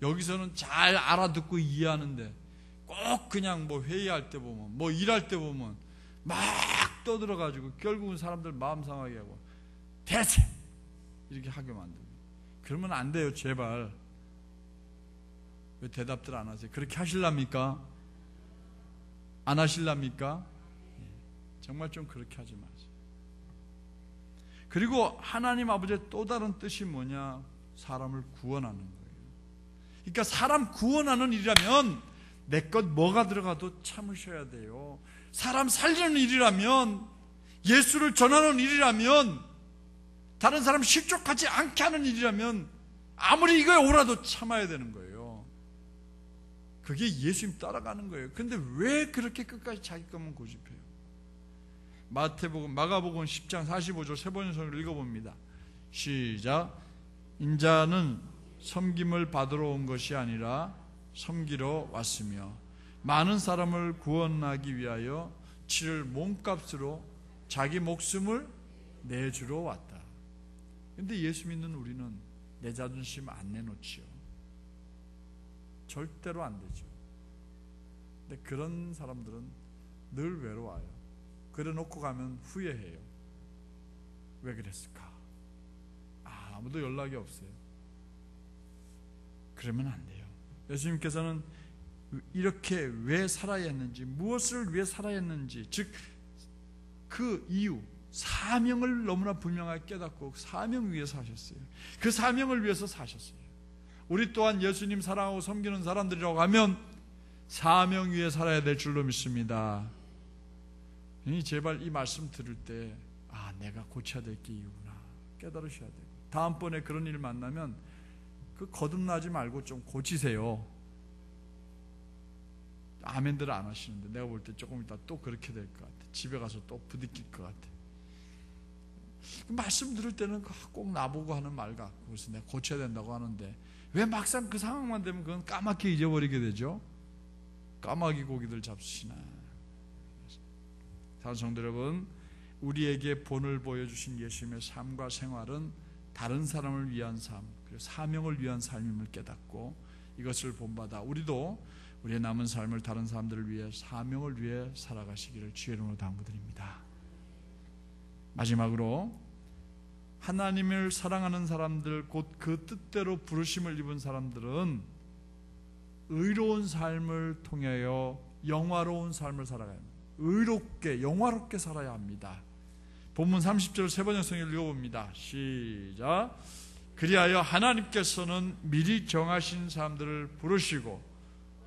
Speaker 1: 여기서는 잘 알아듣고 이해하는데 꼭 그냥 뭐 회의할 때 보면 뭐 일할 때 보면 막 떠들어가지고 결국은 사람들 마음 상하게 하고 대체 이렇게 하게 만들고. 그러면 안 돼요. 제발. 왜 대답들 안 하세요? 그렇게 하실랍니까? 안 하실랍니까? 정말 좀 그렇게 하지 마세요. 그리고 하나님 아버지의 또 다른 뜻이 뭐냐? 사람을 구원하는 거예요. 그러니까 사람 구원하는 일이라면 내 것 뭐가 들어가도 참으셔야 돼요. 사람 살리는 일이라면, 예수를 전하는 일이라면, 다른 사람 실족하지 않게 하는 일이라면 아무리 이거에 오라도 참아야 되는 거예요. 그게 예수님 따라가는 거예요. 그런데 왜 그렇게 끝까지 자기 것만 고집해요? 마가복음 10장 45절 세 번역을 읽어봅니다. 시작. 인자는 섬김을 받으러 온 것이 아니라 섬기러 왔으며 많은 사람을 구원하기 위하여 치를 몸값으로 자기 목숨을 내주러 왔다. 그런데 예수 믿는 우리는 내 자존심 안 내놓지요. 절대로 안 되죠. 근데 그런 사람들은 늘 외로워요. 그래놓고 가면 후회해요. 왜 그랬을까? 아무도 연락이 없어요. 그러면 안 돼요. 예수님께서는 이렇게 왜 살아야 했는지, 무엇을 위해 살아야 했는지, 즉 그 이유, 사명을 너무나 분명하게 깨닫고 사명 위해서 사셨어요. 그 사명을 위해서 사셨어요. 우리 또한 예수님 사랑하고 섬기는 사람들이라고 하면 사명 위에 살아야 될 줄로 믿습니다. 제발 이 말씀 들을 때 내가 고쳐야 될 게 이유구나 깨달으셔야 되고, 다음번에 그런 일 만나면 그 거듭나지 말고 좀 고치세요. 아멘들 안 하시는데 내가 볼 때 조금 이따 또 그렇게 될 것 같아. 집에 가서 또 부딪힐 것 같아. 말씀 들을 때는 꼭 나보고 하는 말 같고, 그래서 내가 고쳐야 된다고 하는데 왜 막상 그 상황만 되면 그건 까맣게 잊어버리게 되죠? 까마귀 고기들 잡수시나. 사랑하는 성도 여러분, 우리에게 본을 보여주신 예수님의 삶과 생활은 다른 사람을 위한 삶, 그리고 사명을 위한 삶임을 깨닫고 이것을 본받아 우리도 우리의 남은 삶을 다른 사람들을 위해, 사명을 위해 살아가시기를 주의 이름으로 당부드립니다. 마지막으로 하나님을 사랑하는 사람들, 곧 그 뜻대로 부르심을 입은 사람들은 의로운 삶을 통하여 영화로운 삶을 살아가야 합니다. 의롭게, 영화롭게 살아야 합니다. 본문 30절 세 번째 성경을 읽어봅니다. 시작. 그리하여 하나님께서는 미리 정하신 사람들을 부르시고,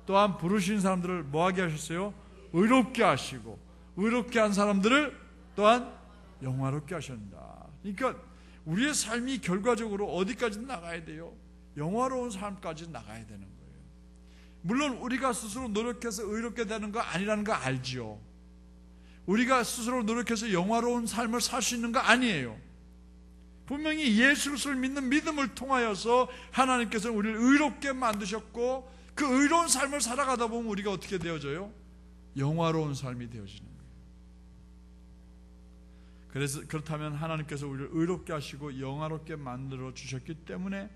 Speaker 1: 또한 부르신 사람들을 뭐하게 하셨어요? 의롭게 하시고, 의롭게 한 사람들을 또한 영화롭게 하신다. 그러니까 우리의 삶이 결과적으로 어디까지 나가야 돼요? 영화로운 삶까지 나가야 되는 거예요. 물론 우리가 스스로 노력해서 의롭게 되는 거 아니라는 거 알지요. 우리가 스스로 노력해서 영화로운 삶을 살 수 있는 거 아니에요. 분명히 예수 그리스도를 믿는 믿음을 통하여서 하나님께서는 우리를 의롭게 만드셨고, 그 의로운 삶을 살아가다 보면 우리가 어떻게 되어져요? 영화로운 삶이 되어지는 거예요. 그래서 그렇다면 하나님께서 우리를 의롭게 하시고 영화롭게 만들어 주셨기 때문에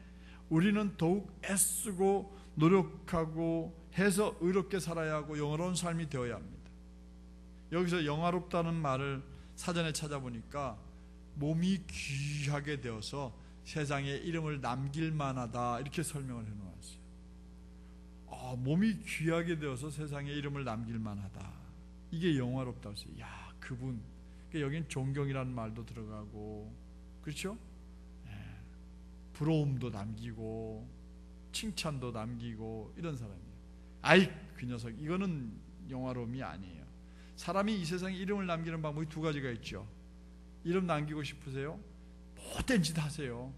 Speaker 1: 우리는 더욱 애쓰고 노력하고 해서 의롭게 살아야 하고 영화로운 삶이 되어야 합니다. 여기서 영화롭다는 말을 사전에 찾아보니까 몸이 귀하게 되어서 세상에 이름을 남길 만하다, 이렇게 설명을 해놓았어요. 몸이 귀하게 되어서 세상에 이름을 남길 만하다, 이게 영화롭다고 했어요. 야, 그분. 그러니까 여긴 존경이라는 말도 들어가고, 그렇죠? 부러움도 남기고 칭찬도 남기고 이런 사람이에요. 아이, 그 녀석, 이거는 영화로움이 아니에요. 사람이 이 세상에 이름을 남기는 방법이 두 가지가 있죠. 이름 남기고 싶으세요? 못된 짓 하세요.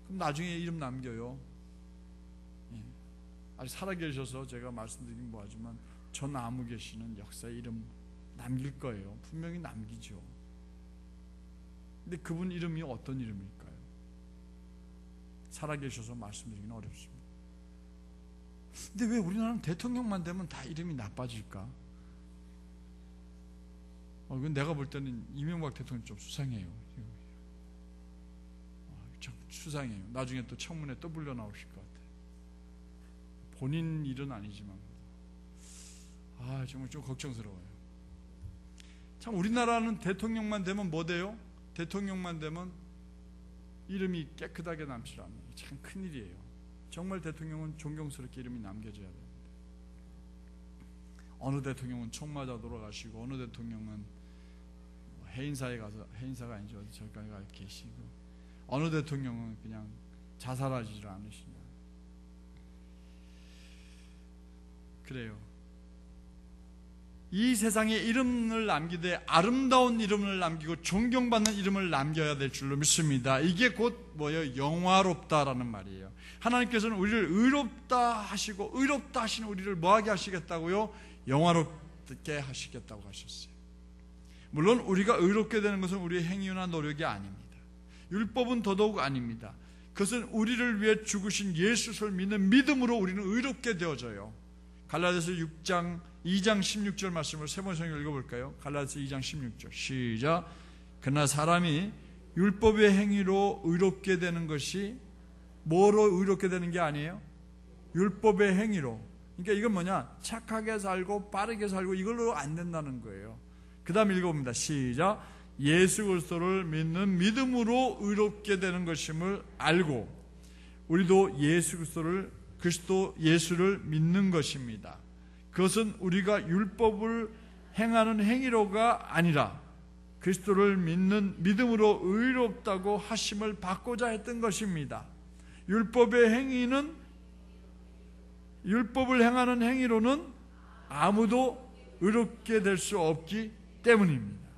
Speaker 1: 그럼 나중에 이름 남겨요. 아직 살아계셔서 제가 말씀드리긴 뭐하지만 저 나무 계시는 역사에 이름 남길 거예요. 분명히 남기죠. 근데 그분 이름이 어떤 이름일까요? 살아계셔서 말씀드리기는 어렵습니다. 근데 왜 우리나라는 대통령만 되면 다 이름이 나빠질까? 이건 내가 볼 때는 이명박 대통령 좀 수상해요. 참 수상해요. 나중에 또 청문회 또 불려 나오실 것 같아요. 본인 일은 아니지만 정말 좀 걱정스러워요. 참 우리나라는 대통령만 되면 뭐 돼요? 대통령만 되면 이름이 깨끗하게 남질 않아요. 참 큰일이에요. 정말 대통령은 존경스럽게 이름이 남겨져야 됩니다. 어느 대통령은 총 맞아 돌아가시고, 어느 대통령은 해인사에 가서, 해인사가 아니죠, 어디 절간에 가 계시고, 어느 대통령은 그냥 자살하지를 않으시냐. 그래요. 이 세상에 이름을 남기되 아름다운 이름을 남기고 존경받는 이름을 남겨야 될 줄로 믿습니다. 이게 곧 뭐예요? 영화롭다라는 말이에요. 하나님께서는 우리를 의롭다 하시고, 의롭다 하시는 우리를 뭐하게 하시겠다고요? 영화롭게 하시겠다고 하셨어요. 물론 우리가 의롭게 되는 것은 우리의 행위나 노력이 아닙니다. 율법은 더더욱 아닙니다. 그것은 우리를 위해 죽으신 예수를 믿는 믿음으로 우리는 의롭게 되어져요. 갈라디아서 2장 16절 말씀을 세 번 성경 읽어볼까요? 갈라디아서 2장 16절 시작. 그러나 사람이 율법의 행위로 의롭게 되는 것이 뭐로 의롭게 되는 게 아니에요? 율법의 행위로. 그러니까 이건 뭐냐? 착하게 살고 빠르게 살고 이걸로 안 된다는 거예요. 그 다음 읽어봅니다. 시작. 예수 그리스도를 믿는 믿음으로 의롭게 되는 것임을 알고 우리도 예수 그리스도를 그리스도 예수를 믿는 것입니다. 그것은 우리가 율법을 행하는 행위로가 아니라 그리스도를 믿는 믿음으로 의롭다고 하심을 받고자 했던 것입니다. 율법의 행위는, 율법을 행하는 행위로는 아무도 의롭게 될 수 없기 때문입니다.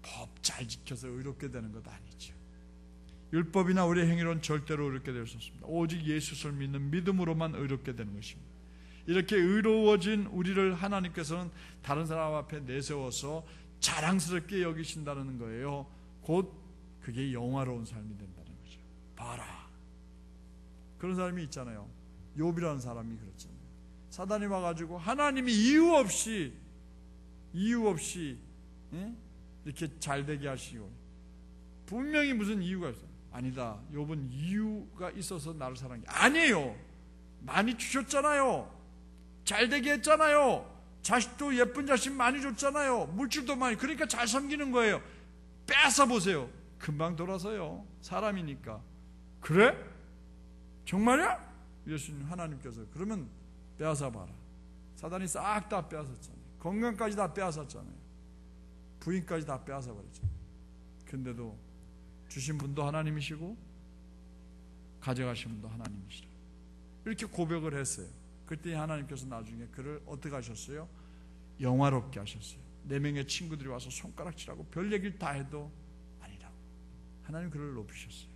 Speaker 1: 법 잘 지켜서 의롭게 되는 것 아니죠. 율법이나 우리의 행위로는 절대로 의롭게 될 수 없습니다. 오직 예수를 믿는 믿음으로만 의롭게 되는 것입니다. 이렇게 의로워진 우리를 하나님께서는 다른 사람 앞에 내세워서 자랑스럽게 여기신다는 거예요. 곧 그게 영화로운 삶이 된다는 거죠. 봐라, 그런 사람이 있잖아요. 욥이라는 사람이 그렇잖아요. 사단이 와가지고 하나님이 이유 없이 이렇게 잘되게 하시고, 분명히 무슨 이유가 있어요. 아니다, 욥은 이유가 있어서 나를 사랑해. 아니에요. 많이 주셨잖아요. 잘되게 했잖아요. 자식도 예쁜 자식 많이 줬잖아요. 물질도 많이. 그러니까 잘 섬기는 거예요. 뺏어 보세요. 금방 돌아서요. 사람이니까. 그래? 정말이야? 예수님 하나님께서 그러면 빼앗아 봐라. 사단이 싹 다 빼앗았잖아요. 건강까지 다 빼앗았잖아요. 부인까지 다 빼앗아 버렸잖아요. 근데도 주신 분도 하나님이시고 가져가신 분도 하나님이시라, 이렇게 고백을 했어요. 그때 하나님께서 나중에 그를 어떻게 하셨어요? 영화롭게 하셨어요. 4명의 친구들이 와서 손가락질하고 별 얘기를 다 해도 아니라고 하나님 그를 높이셨어요.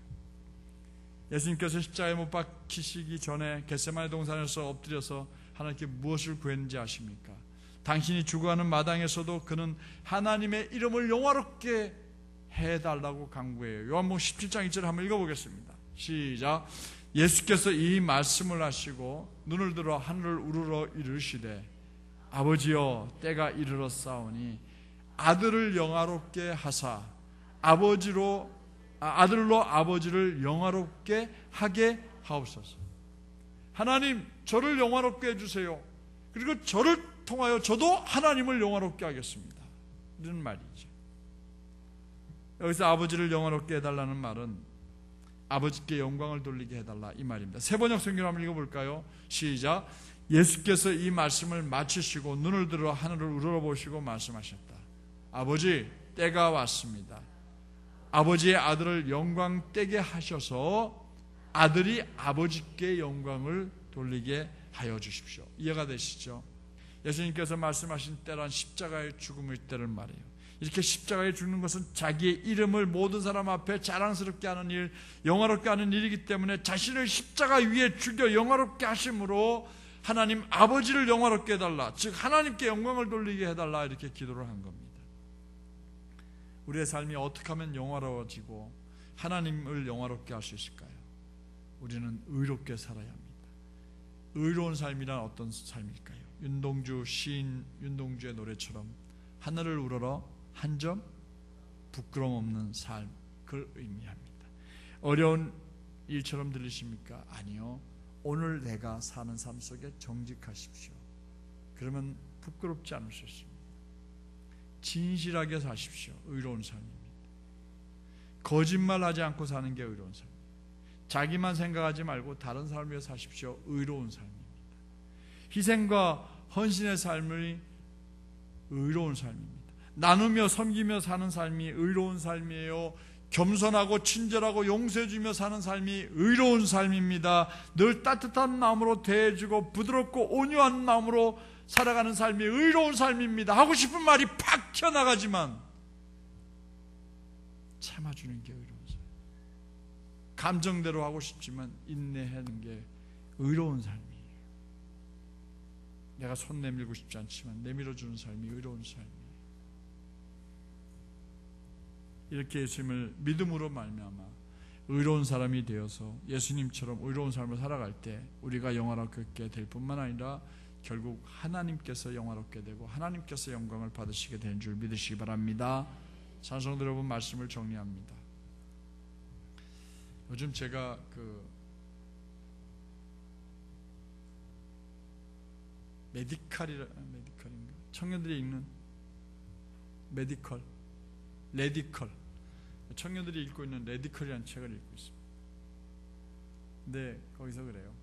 Speaker 1: 예수님께서 십자가에 못 박히시기 전에 겟세마네 동산에서 엎드려서 하나님께 무엇을 구했는지 아십니까? 당신이 죽어가는 마당에서도 그는 하나님의 이름을 영화롭게 해달라고 간구해요. 요한복음 17장 1절 한번 읽어보겠습니다. 시작. 예수께서 이 말씀을 하시고 눈을 들어 하늘을 우러러 이르시되 아버지여, 때가 이르렀사오니 아들을 영화롭게 하사 아들로 아버지를 영화롭게 하게 하옵소서. 하나님, 저를 영화롭게 해주세요. 그리고 저를 통하여 저도 하나님을 영화롭게 하겠습니다. 이런 말이죠. 여기서 아버지를 영화롭게 해달라는 말은 아버지께 영광을 돌리게 해달라, 이 말입니다. 세번역 성경 한번 읽어볼까요? 시작. 예수께서 이 말씀을 마치시고 눈을 들어 하늘을 우러러보시고 말씀하셨다. 아버지, 때가 왔습니다. 아버지의 아들을 영광되게 하셔서 아들이 아버지께 영광을 돌리게 하여 주십시오. 이해가 되시죠? 예수님께서 말씀하신 때란 십자가의 죽음의 때를 말해요. 이렇게 십자가에 죽는 것은 자기의 이름을 모든 사람 앞에 자랑스럽게 하는 일, 영화롭게 하는 일이기 때문에 자신을 십자가 위에 죽여 영화롭게 하심으로 하나님 아버지를 영화롭게 해달라, 즉 하나님께 영광을 돌리게 해달라, 이렇게 기도를 한 겁니다. 우리의 삶이 어떻게 하면 영화로워지고 하나님을 영화롭게 할 수 있을까요? 우리는 의롭게 살아야 합니다. 의로운 삶이란 어떤 삶일까요? 시인 윤동주의 노래처럼 하늘을 우러러 한 점 부끄럼 없는 삶, 그걸 의미합니다. 어려운 일처럼 들리십니까? 아니요. 오늘 내가 사는 삶 속에 정직하십시오. 그러면 부끄럽지 않을 수 있습니다. 진실하게 사십시오. 의로운 삶입니다. 거짓말하지 않고 사는 게 의로운 삶입니다. 자기만 생각하지 말고 다른 사람을 위해 사십시오. 의로운 삶입니다. 희생과 헌신의 삶이 의로운 삶입니다. 나누며 섬기며 사는 삶이 의로운 삶이에요. 겸손하고 친절하고 용서해주며 사는 삶이 의로운 삶입니다. 늘 따뜻한 마음으로 대해주고 부드럽고 온유한 마음으로 살아가는 삶이 의로운 삶입니다. 하고 싶은 말이 팍 튀어나가지만 참아주는 게 의로운 삶. 감정대로 하고 싶지만 인내하는 게 의로운 삶이에요. 내가 손 내밀고 싶지 않지만 내밀어주는 삶이 의로운 삶이에요. 이렇게 예수님을 믿음으로 말미암아 의로운 사람이 되어서 예수님처럼 의로운 삶을 살아갈 때 우리가 영화롭게 될 뿐만 아니라 결국 하나님께서 영화롭게 되고 하나님께서 영광을 받으시게 되는 줄 믿으시기 바랍니다. 찬송들 여러분, 말씀을 정리합니다. 요즘 제가 메디컬인가? 청년들이 읽는 레디컬, 청년들이 읽고 있는 레디컬이라는 책을 읽고 있습니다. 근데 거기서 그래요.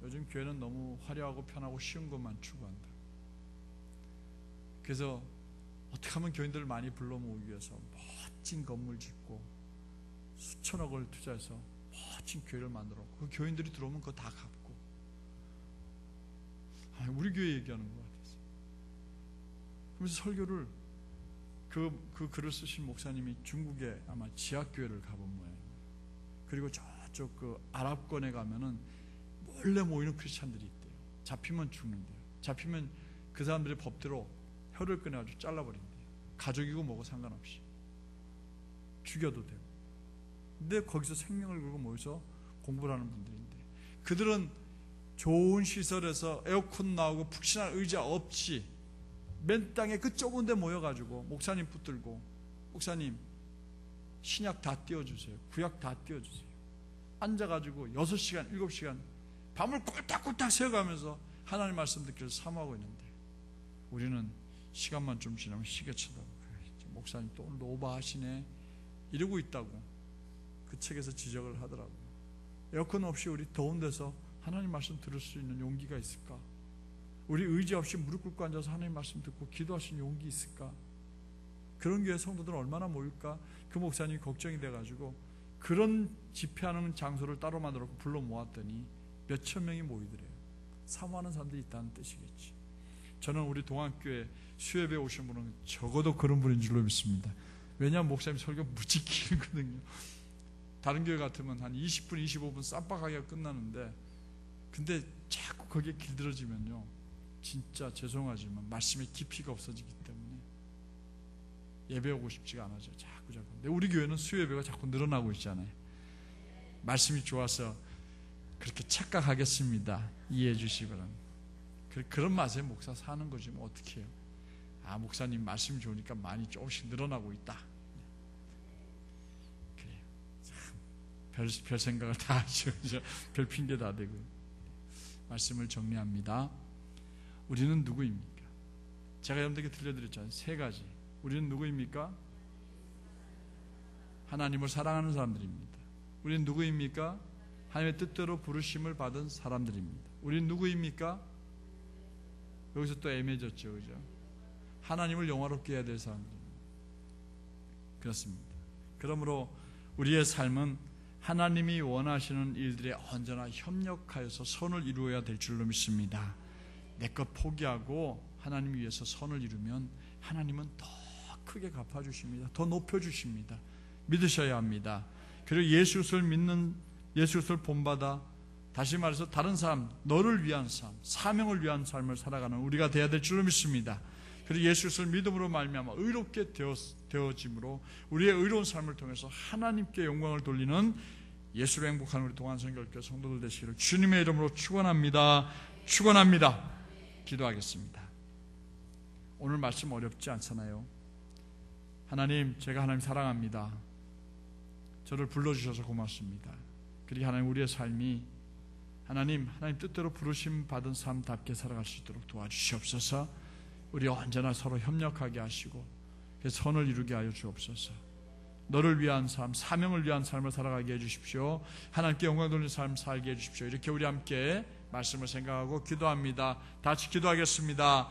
Speaker 1: 요즘 교회는 너무 화려하고 편하고 쉬운 것만 추구한다. 그래서 어떻게 하면 교인들을 많이 불러 모으기 위해서 멋진 건물 짓고 수천억을 투자해서 멋진 교회를 만들어 그 교인들이 들어오면 그거 다 갚고. 우리 교회 얘기하는 것 같았어요. 그러면서 설교를 그 글을 쓰신 목사님이 중국에 아마 지하교회를 가본 모양이에요. 그리고 저쪽 그 아랍권에 가면은 몰래 모이는 크리스찬들이 있대요. 잡히면 죽는데요. 잡히면 그 사람들의 법대로 혀를 꺼내가지고 잘라버린대요. 가족이고 뭐고 상관없이 죽여도 되고. 근데 거기서 생명을 걸고 모여서 공부를 하는 분들인데, 그들은 좋은 시설에서 에어컨 나오고 푹신한 의자 없이 맨 땅에 그 좁은 데 모여가지고 목사님 붙들고, 목사님 신약 다 띄워주세요, 구약 다 띄워주세요, 앉아가지고 6시간 7시간 밤을 꿀딱꿀딱 새어가면서 하나님 말씀 듣기를 사모하고 있는데, 우리는 시간만 좀 지나면 시계 쳐다보고 목사님 또 오늘도 오버하시네 이러고 있다고 그 책에서 지적을 하더라고요. 에어컨 없이 우리 더운 데서 하나님 말씀 들을 수 있는 용기가 있을까? 우리 의지 없이 무릎 꿇고 앉아서 하나님 말씀 듣고 기도할 수 있는 용기 있을까? 그런 교회 성도들은 얼마나 모일까? 그 목사님이 걱정이 돼가지고 그런 집회하는 장소를 따로 만들어 불러 모았더니 몇천 명이 모이더래요. 사모하는 사람들이 있다는 뜻이겠지. 저는 우리 동안교회 수협에 오신 분은 적어도 그런 분인 줄로 믿습니다. 왜냐하면 목사님 설교 무지 길거든요. 다른 교회 같으면 한 20분, 25분 쌈박하게 끝나는데, 근데 자꾸 거기에 길들어지면요, 진짜 죄송하지만 말씀의 깊이가 없어지기 때문에 예배 오고 싶지가 않아져. 자꾸. 근데 우리 교회는 수요예배가 자꾸 늘어나고 있잖아요. 말씀이 좋아서 그렇게 착각하겠습니다. 이해해 주시기 바랍니다. 그런 맛에 목사 사는 거지 뭐 어떻게 해요. 목사님 말씀이 좋으니까 많이 조금씩 늘어나고 있다. 그래요. 별 생각을 다 하죠. 별 핑계 다 대고. 말씀을 정리합니다. 우리는 누구입니까? 제가 여러분들에게 들려드렸잖아요. 3가지. 우리는 누구입니까? 하나님을 사랑하는 사람들입니다. 우리는 누구입니까? 하나님의 뜻대로 부르심을 받은 사람들입니다. 우리는 누구입니까? 여기서 또 애매해졌죠, 그죠? 하나님을 영화롭게 해야 될 사람들입니다. 그렇습니다. 그러므로 우리의 삶은 하나님이 원하시는 일들에 언제나 협력하여서 선을 이루어야 될 줄로 믿습니다. 내 것 포기하고 하나님 위해서 선을 이루면 하나님은 더 크게 갚아주십니다. 더 높여주십니다. 믿으셔야 합니다. 그리고 예수 그리스도를 믿는, 예수 그리스도를 본받아, 다시 말해서 다른 사람, 너를 위한 삶, 사명을 위한 삶을 살아가는 우리가 되어야 될 줄로 믿습니다. 그리고 예수 그리스도를 믿음으로 말미암아 의롭게 되어짐으로 우리의 의로운 삶을 통해서 하나님께 영광을 돌리는 예수로 행복한 우리 동안성결교회 성도들 되시기를 주님의 이름으로 축원합니다. 축원합니다. 기도하겠습니다. 오늘 말씀 어렵지 않잖아요. 하나님, 제가 하나님 사랑합니다. 저를 불러주셔서 고맙습니다. 그리고 하나님, 우리의 삶이 하나님 뜻대로 부르심 받은 삶답게 살아갈 수 있도록 도와주시옵소서. 우리 언제나 서로 협력하게 하시고 선을 이루게 하여 주옵소서. 너를 위한 삶, 사명을 위한 삶을 살아가게 해주십시오. 하나님께 영광 돌리는 삶 살게 해주십시오. 이렇게 우리 함께 말씀을 생각하고 기도합니다. 다 같이 기도하겠습니다.